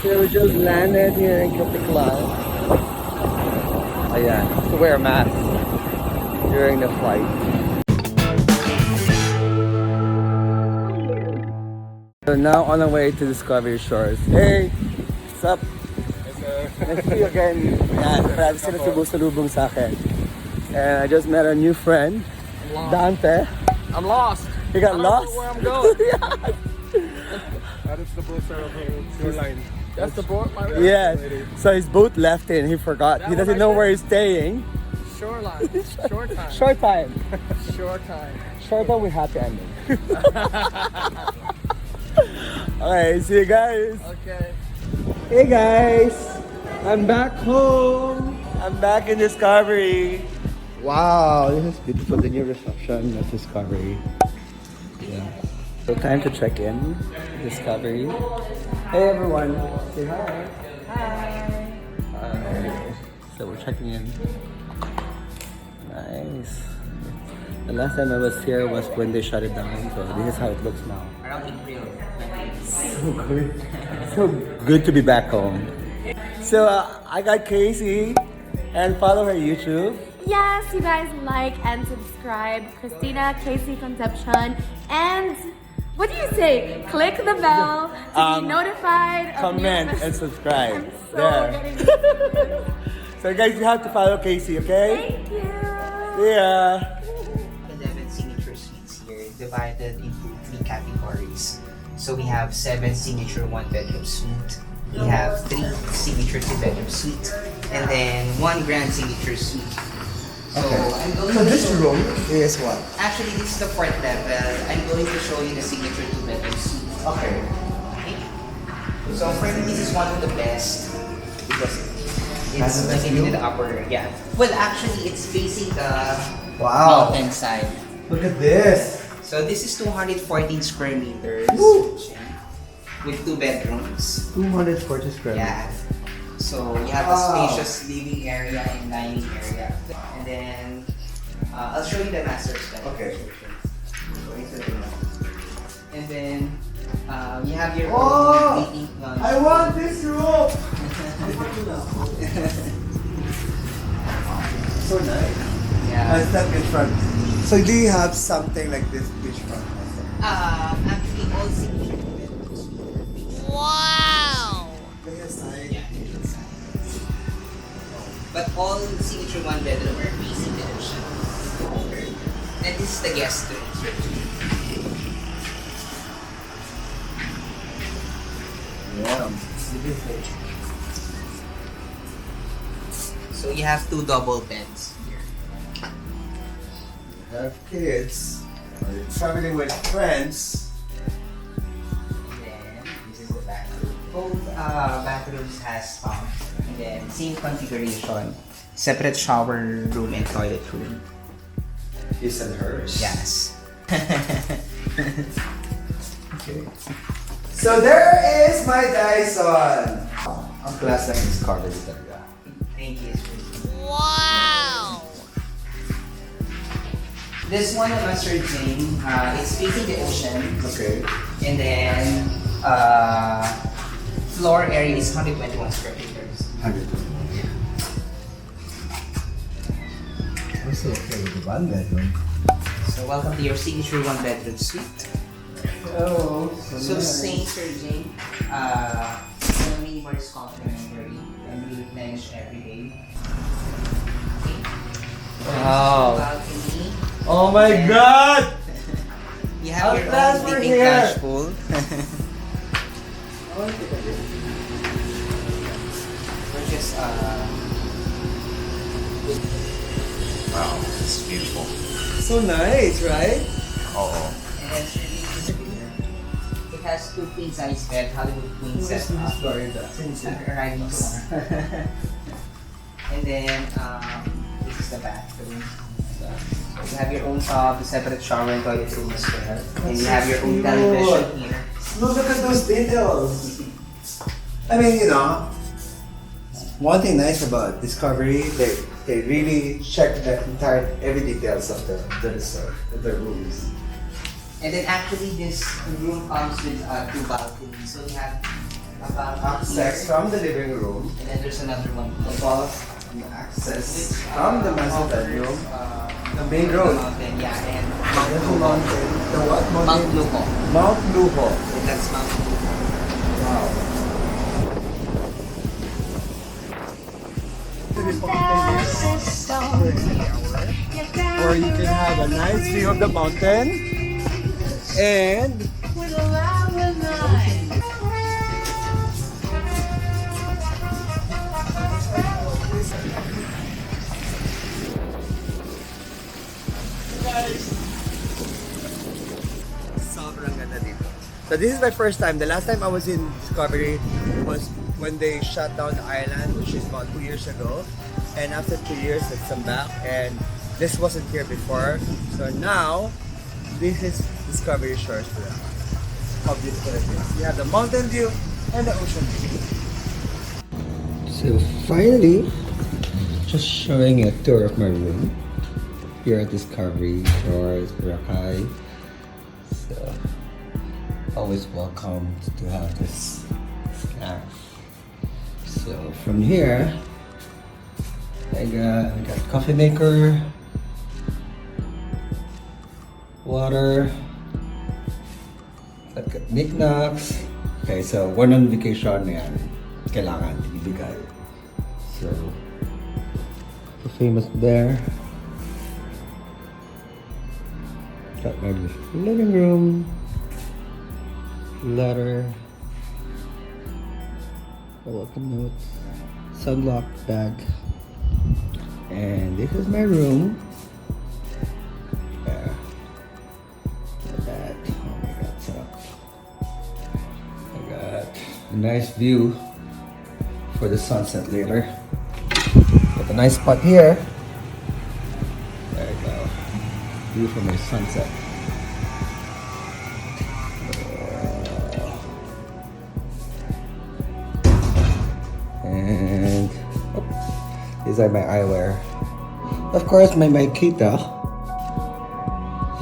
So we just landed here in Capital. Ayan, to wear a mask during the flight. So now on our way to Discovery Shores. Hey! What's up? Nice to see you again. Yan, marami sila subo-salubong sa akin. And I just met a new friend, Dante. I'm lost. You got lost? I don't know where I'm going. Yeah. That is the boat line. That's the boat? Yeah. So his boat left and he forgot. He doesn't know where he's staying. Shoreline. Short time. Short time. Short time. Short time with happy ending. Okay, see you guys. Okay. Hey guys, I'm back home. I'm back in Discovery. Wow, this is beautiful. The new reception of Discovery. Yeah. So time to check in. Discovery. Hey everyone. Say hi. Hi. So we're checking in. Nice. The last time I was here was when they shut it down. So this is how it looks now. Around April. So good. So good to be back home. So I got Casey and follow her YouTube. Yes, you guys like and subscribe. Christina, Casey Conception, and what do you say? Click the bell to be notified. Comment and subscribe. I'm so There. getting used to this. So guys, you have to follow Casey, okay? Thank you. See ya. 11 signature suites here, divided into 3 categories. So we have 7 signature 1-bedroom suite. We have 3 signature 2-bedroom suite, and then 1 grand signature suite. So I'm going So to this show- room is what? Actually, this is the 4th level. I'm going to show you the signature 2-bedroom suite. Okay. Okay. So for me, this is one of the best because it's located in the upper. Yeah. Well, actually, it's facing the Wow. mountain side. Look at this. So this is 214 square meters Woo! with 2 bedrooms. 240 square Yeah. So you have a spacious living area and dining area. And then I'll show you the master bedroom. Okay. And then you have your Oh! own meeting. I want this room. So nice. Yeah. I step in front. So do you have something like this beachfront? Actually, all signature bedrooms. Yeah, inside. But all signature 1-bedroom are facing the ocean. And this is the guest room. Yeah. So you have 2 double beds here. Have kids. Or you're traveling with friends. And then this is the bathroom. Both bathrooms has pump. And then same configuration. Separate shower room and toilet room. His and hers. Yes. Okay. So there is my Dyson. Ang class ng Discovery talaga. Thank you. Wow! This one of Master Jing, it's facing the ocean. Okay. And then floor area is 121 square meters. 100. Also okay with the 1-bedroom. So welcome to your signature 1-bedroom suite. Oh. So same Sir Jing, the neighbor is complimentary and we replenish every day. Okay. Wow. Balcony. Oh my And God! You have your I'll own transfer dipping here. cash pool. We're just Wow, it's beautiful. So nice, right? Oh, and then it has 2 queen size bed, Hollywood queen set up. Arriving tomorrow. And then this is the bathroom. So you have your own tub, separate shower and toilet room as well. And you have your own television here. Look at those details. I mean, you know, one thing nice about Discovery, they really check the entire every details of the resort, of the rooms. And then actually this room comes with 2 balconies. So we have Access from the living room. And then there's another one. Above the access from the master bedroom. The main road. Mountain, yeah, and Beautiful mountain. The what mountain? Mount Luho. Mount Luho. And that's Mount Luho. Wow. Or you can have a nice view of the mountain and sobrang ganda dito. So this is my first time. The last time I was in Discovery was when they shut down the island, which is about 2 years ago. And after 2 years, I'm back. And this wasn't here before. So now, this is Discovery Shores for them. How beautiful it is. You have the mountain view and the ocean view. So finally, just showing a tour of my room here at Discovery Shores, Boracay. So, always welcome to have this snack. So from here, I got coffee maker, water, I've got knickknacks. Okay, so when on vacation yan, kailangan ibigay. So, the famous bear. Got my living room, letter, a welcome note, sunblock bag, and this is my room. Yeah. Look at that. Oh my god, so I got a nice view for the sunset later. Got a nice spot here. There you go. View for my sunset. And these are my eyewear. Of course, my Kita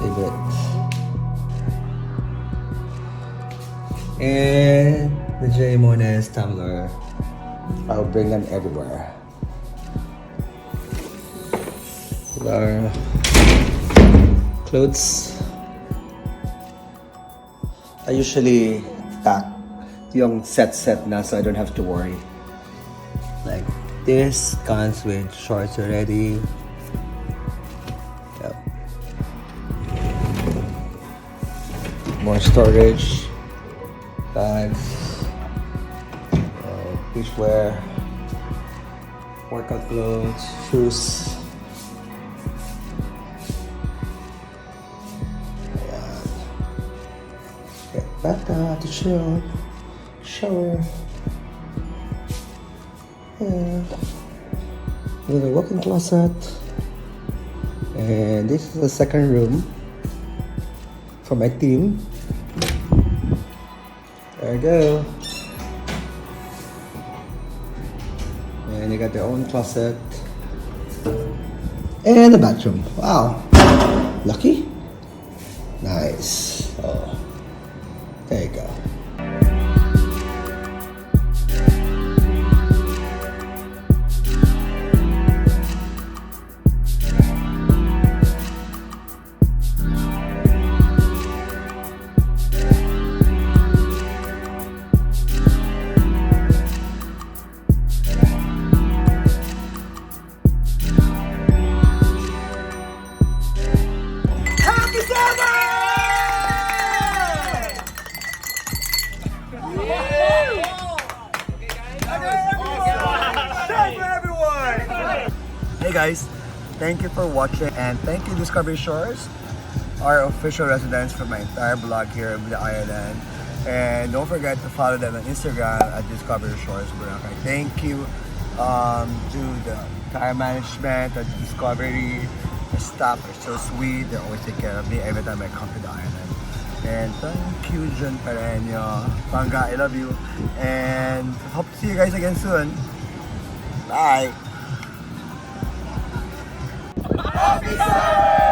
favorite. And the Jing Monis tumbler. I'll bring them everywhere. Our clothes. I usually pack yung set na so I don't have to worry. Like this comes with shorts already. Yep. More storage. Bags. Beachwear. Workout clothes. Shoes. Get back to chill. Shower. Yeah. With a walk-in closet. And this is the second room for my team. There you go. And you got their own closet. And the bathroom. Wow. Lucky? Nice. Oh. There you go. Hey guys, thank you for watching and thank you Discovery Shores, our official residence for my entire vlog here of the island. And don't forget to follow them on Instagram at Discovery Shores Boracay. Thank you to the entire management at Discovery. The staff are so sweet, they always take care of me every time I come to the island. And thank you John Pereño. Panga, I love you. And hope to see you guys again soon. Bye! Officer!